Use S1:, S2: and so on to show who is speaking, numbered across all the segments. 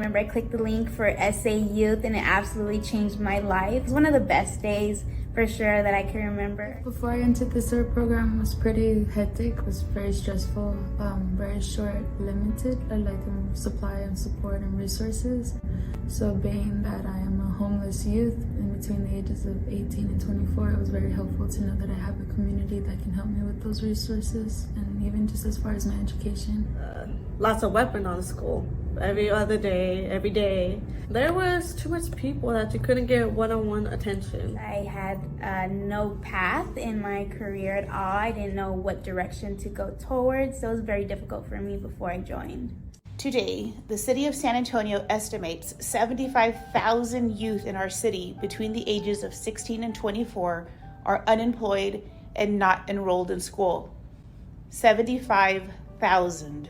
S1: remember I clicked the link for SA Youth and it absolutely changed my life. It was one of the best days for sure that I can remember.
S2: Before I entered the SOAR program, it was pretty hectic, it was very stressful, very short, limited, like in supply and support and resources. So being that I am a homeless youth in between the ages of 18 and 24, it was very helpful to know that I have a community that can help me with those resources, and even just as far as my education.
S3: Lots of weapons on school. Every other day, every day. There was too much people that you couldn't get one-on-one attention.
S1: I had no path in my career at all. I didn't know what direction to go towards, so it was very difficult for me before I joined.
S4: Today, the city of San Antonio estimates 75,000 youth in our city between the ages of 16 and 24 are unemployed and not enrolled in school. 75,000.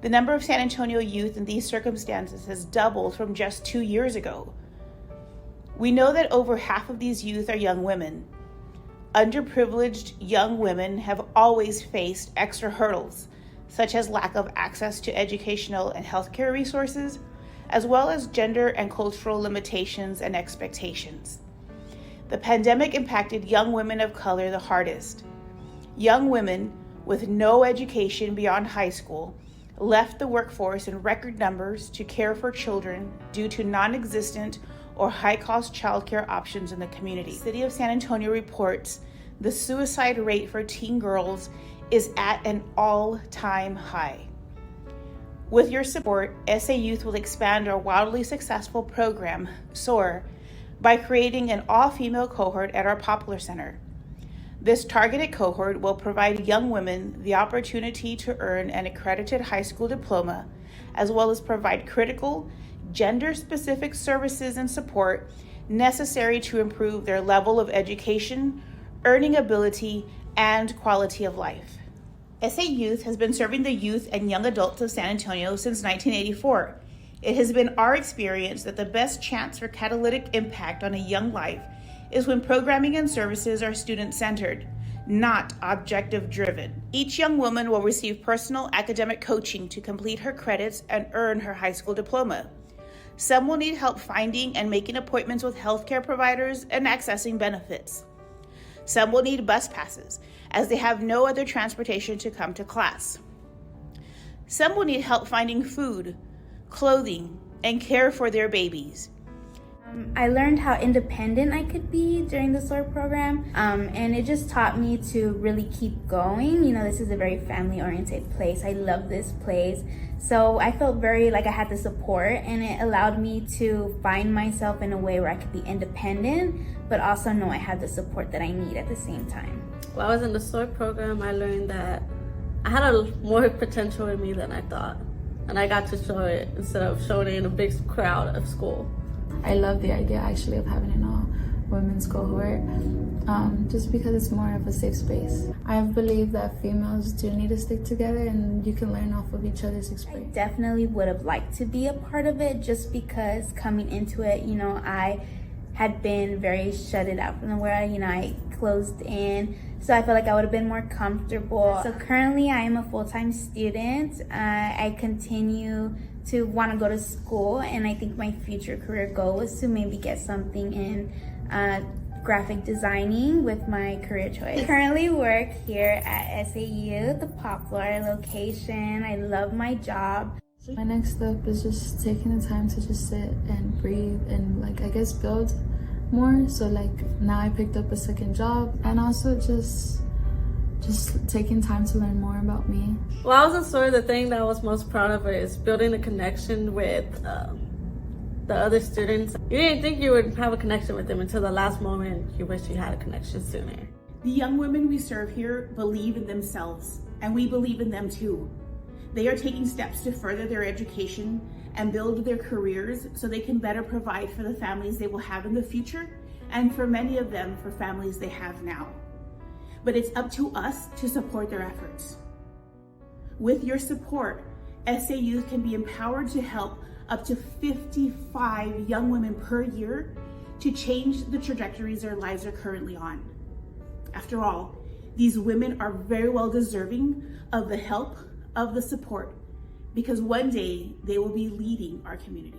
S4: The number of San Antonio youth in these circumstances has doubled from just 2 years ago. We know that over half of these youth are young women. Underprivileged young women have always faced extra hurdles, such as lack of access to educational and healthcare resources, as well as gender and cultural limitations and expectations. The pandemic impacted young women of color the hardest. Young women with no education beyond high school left the workforce in record numbers to care for children due to non-existent or high-cost childcare options in the community. The City of San Antonio reports the suicide rate for teen girls is at an all-time high. With your support, SA Youth will expand our wildly successful program, SOAR, by creating an all-female cohort at our Poplar Center. This targeted cohort will provide young women the opportunity to earn an accredited high school diploma, as well as provide critical, gender-specific services and support necessary to improve their level of education, earning ability, and quality of life. SA Youth has been serving the youth and young adults of San Antonio since 1984. It has been our experience that the best chance for catalytic impact on a young life is when programming and services are student-centered, not objective-driven. Each young woman will receive personal academic coaching to complete her credits and earn her high school diploma. Some will need help finding and making appointments with healthcare providers and accessing benefits. Some will need bus passes, as they have no other transportation to come to class. Some will need help finding food, clothing, and care for their babies.
S1: I learned how independent I could be during the SOAR program, and it just taught me to really keep going. You know, this is a very family-oriented place. I love this place. So I felt very like I had the support, and it allowed me to find myself in a way where I could be independent, but also know I had the support that I need at the same time.
S3: While I was in the SOAR program, I learned that I had more potential in me than I thought, and I got to show it instead of showing it in a big crowd of school.
S2: I love the idea actually of having an all-women's cohort, just because it's more of a safe space. I believe that females do need to stick together and you can learn off of each other's experience.
S1: I definitely would have liked to be a part of it, just because coming into it, you know, I had been very shutted out from the world, you know, I closed in. So I felt like I would have been more comfortable. So currently I am a full-time student. I continue to want to go to school, and I think my future career goal is to maybe get something in graphic designing with my career choice. I currently work here at SAU, the Poplar location. I love my job.
S2: My next step is just taking the time to just sit and breathe and I guess build more. So now I picked up a second job, and also just taking time to learn more about me.
S3: Well, I was in SOAR, the thing that I was most proud of is building a connection with the other students. You didn't think you would have a connection with them until the last moment you wish you had a connection sooner.
S4: The young women we serve here believe in themselves, and we believe in them too. They are taking steps to further their education and build their careers so they can better provide for the families they will have in the future, and for many of them, for families they have now. But it's up to us to support their efforts. With your support, SA Youth can be empowered to help up to 55 young women per year to change the trajectories their lives are currently on. After all, these women are very well deserving of the help, of the support, because one day they will be leading our community.